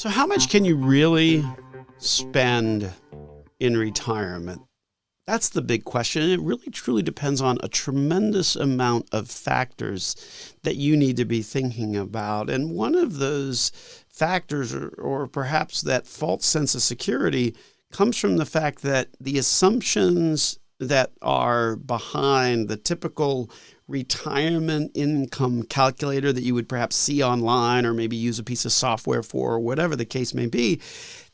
So how much can you really spend in retirement? That's the big question. And it really truly depends on a tremendous amount of factors that you need to be thinking about. And one of those factors, or perhaps that false sense of security, comes from the fact that the assumptions that are behind the typical retirement income calculator that you would perhaps see online or maybe use a piece of software for, or whatever the case may be,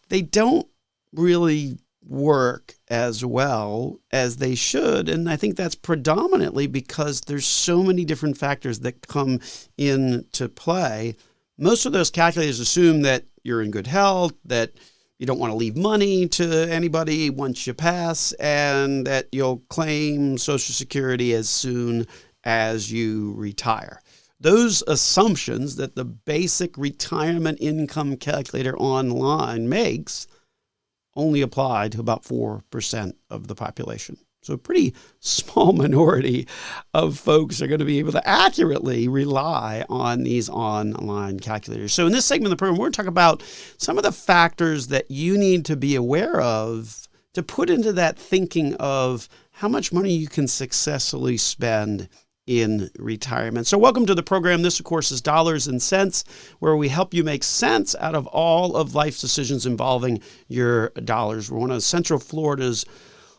they don't really work as well as they should. And I think that's predominantly because there's so many different factors that come into play. Most of those calculators assume that you're in good health, that you don't want to leave money to anybody once you pass, and that you'll claim Social Security as soon as you retire. Those assumptions that the basic retirement income calculator online makes only apply to about 4% of the population. So a pretty small minority of folks are going to be able to accurately rely on these online calculators. So in this segment of the program, we're going to talk about some of the factors that you need to be aware of to put into that thinking of how much money you can successfully spend in retirement. So welcome to the program. This, of course, is Dollars and Cents, where we help you make sense out of all of life's decisions involving your dollars. We're one of Central Florida's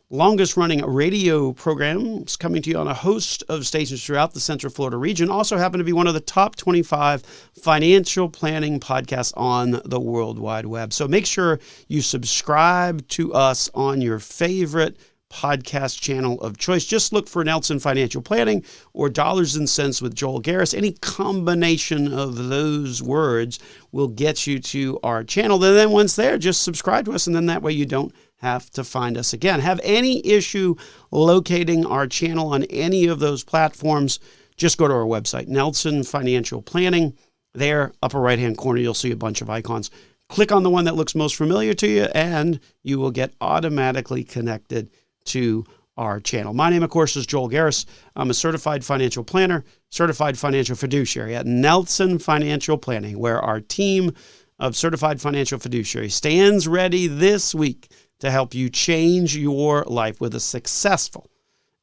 longest running radio programs, coming to you on a host of stations throughout the Central Florida region. Also happen to be one of the top 25 financial planning podcasts on the World Wide Web. So make sure you subscribe to us on your favorite podcast channel of choice. Just look for Nelson Financial Planning or Dollars and Cents with Joel Garris. Any combination of those words will get you to our channel. And then once there, just subscribe to us, and then that way you don't have to find us again. Have any issue locating our channel on any of those platforms, just go to our website, Nelson Financial Planning. There, upper right-hand corner, you'll see a bunch of icons. Click on the one that looks most familiar to you, and you will get automatically connected to our channel. My name, of course, is Joel Garris. I'm a certified financial planner, certified financial fiduciary at Nelson Financial Planning, where our team of certified financial fiduciaries stands ready this week to help you change your life with a successful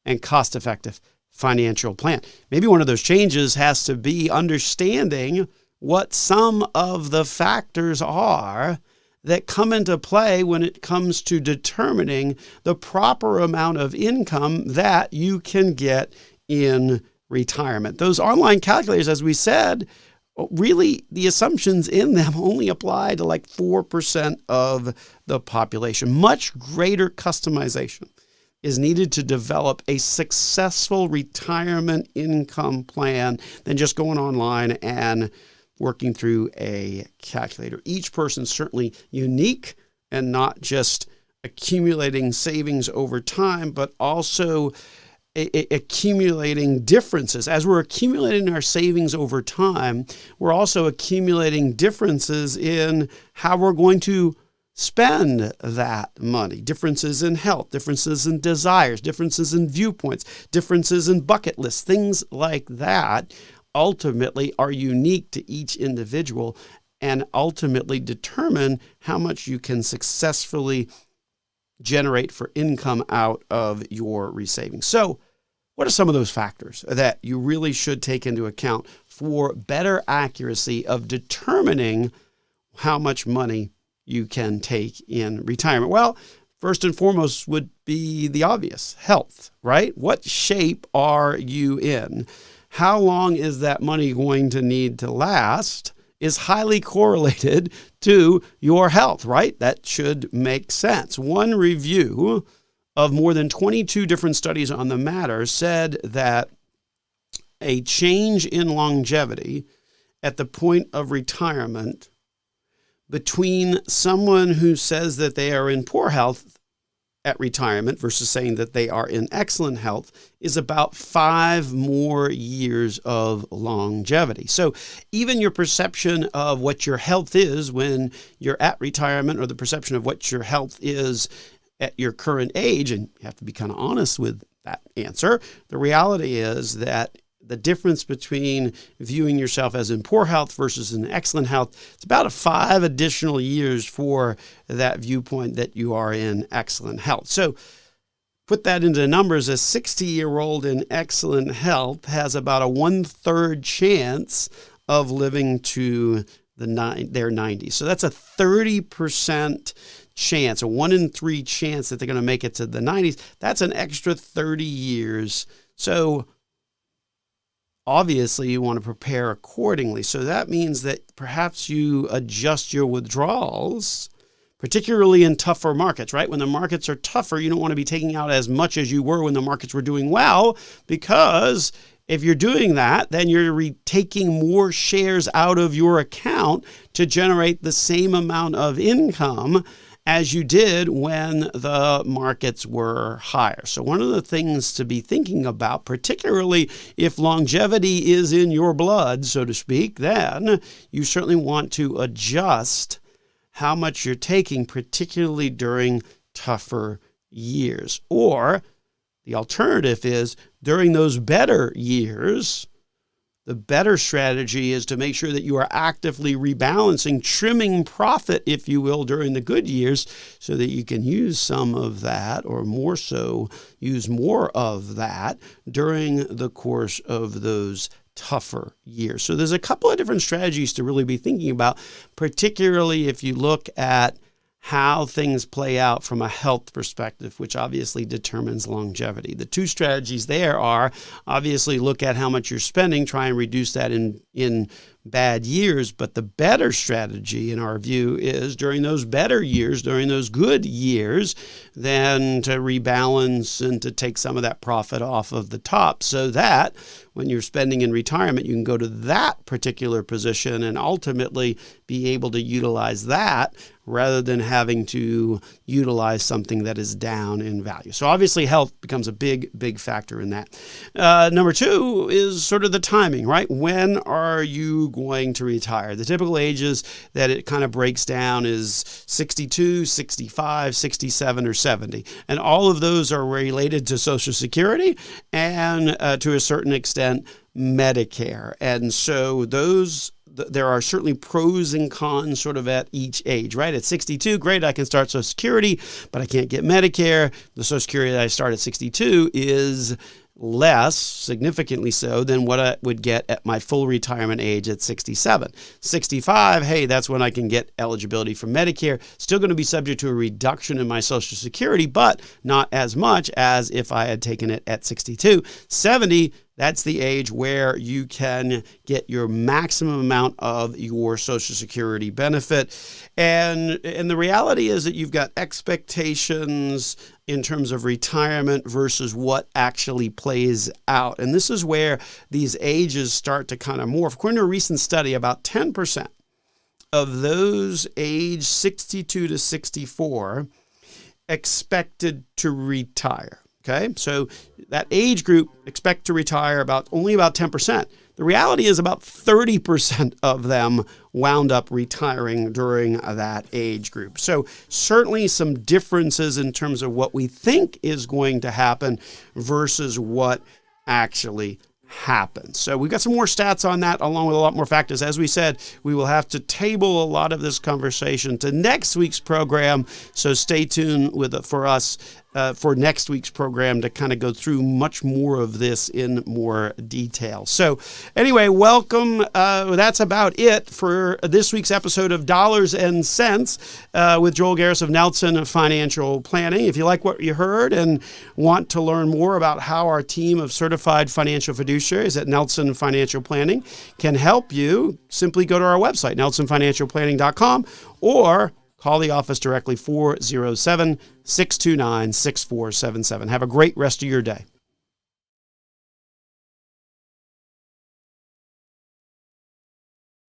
and cost-effective financial plan. Maybe one of those changes has to be understanding what some of the factors are that come into play when it comes to determining the proper amount of income that you can get in retirement. Those online calculators, as we said, really the assumptions in them only apply to like 4% of the population. Much greater customization is needed to develop a successful retirement income plan than just going online and working through a calculator. Each person's certainly unique and not just accumulating savings over time, but also accumulating differences. As we're accumulating our savings over time, we're also accumulating differences in how we're going to spend that money. Differences in health, differences in desires, differences in viewpoints, differences in bucket lists, things like that ultimately are unique to each individual and ultimately determine how much you can successfully generate for income out of your resavings. So what are some of those factors that you really should take into account for better accuracy of determining how much money you can take in retirement? Well, first and foremost would be the obvious: health, right? What shape are you in? How long is that money going to need to last is highly correlated to your health, right? That should make sense. One review of more than 22 different studies on the matter said that a change in longevity at the point of retirement between someone who says that they are in poor health at retirement versus saying that they are in excellent health is about 5 more years of longevity. So even your perception of what your health is when you're at retirement, or the perception of what your health is at your current age, and you have to be kind of honest with that answer, the reality is that the difference between viewing yourself as in poor health versus in excellent health, it's about 5 additional years for that viewpoint that you are in excellent health. So put that into numbers, a 60-year-old in excellent health has about a 1/3 chance of living to their 90s. So that's a 30% chance, a 1 in 3 chance that they're going to make it to the 90s. That's an extra 30 years. So obviously, you want to prepare accordingly. So that means that perhaps you adjust your withdrawals, particularly in tougher markets, right? When the markets are tougher, you don't want to be taking out as much as you were when the markets were doing well, because if you're doing that, then you're taking more shares out of your account to generate the same amount of income as you did when the markets were higher. So one of the things to be thinking about, particularly if longevity is in your blood, so to speak, then you certainly want to adjust how much you're taking, particularly during tougher years. Or the alternative is during those better years, the better strategy is to make sure that you are actively rebalancing, trimming profit, if you will, during the good years so that you can use some of that, or more so, use more of that during the course of those tougher years. So there's a couple of different strategies to really be thinking about, particularly if you look at how things play out from a health perspective, which obviously determines longevity. The 2 strategies there are obviously look at how much you're spending, try and reduce that in bad years. But the better strategy, in our view, is during those better years, during those good years, then to rebalance and to take some of that profit off of the top, so that when you're spending in retirement, you can go to that particular position and ultimately be able to utilize that rather than having to utilize something that is down in value. So obviously health becomes a big, big factor in that. Number 2 is sort of the timing, right? When are you going to retire? The typical ages that it kind of breaks down is 62, 65, 67, or 70. And all of those are related to Social Security and to a certain extent, Medicare. And so there are certainly pros and cons sort of at each age, right? At 62, great, I can start Social Security, but I can't get Medicare. The Social Security that I start at 62 is less, significantly so, than what I would get at my full retirement age at 67. 65, hey, that's when I can get eligibility for Medicare. Still going to be subject to a reduction in my Social Security, but not as much as if I had taken it at 62. 70, that's the age where you can get your maximum amount of your Social Security benefit. And the reality is that you've got expectations in terms of retirement versus what actually plays out. And this is where these ages start to kind of morph. According to a recent study, about 10% of those aged 62 to 64 expected to retire. Okay, so that age group expect to retire only about 10%. The reality is about 30% of them wound up retiring during that age group. So certainly some differences in terms of what we think is going to happen versus what actually happens. So we've got some more stats on that, along with a lot more factors. As we said, we will have to table a lot of this conversation to next week's program. So stay tuned for us for next week's program to kind of go through much more of this in more detail. So anyway, welcome. That's about it for this week's episode of Dollars and Cents with Joel Garris of Nelson Financial Planning. If you like what you heard and want to learn more about how our team of certified financial fiduciaries at Nelson Financial Planning can help you, simply go to our website, nelsonfinancialplanning.com, or call the office directly, 407-629-6477. Have a great rest of your day.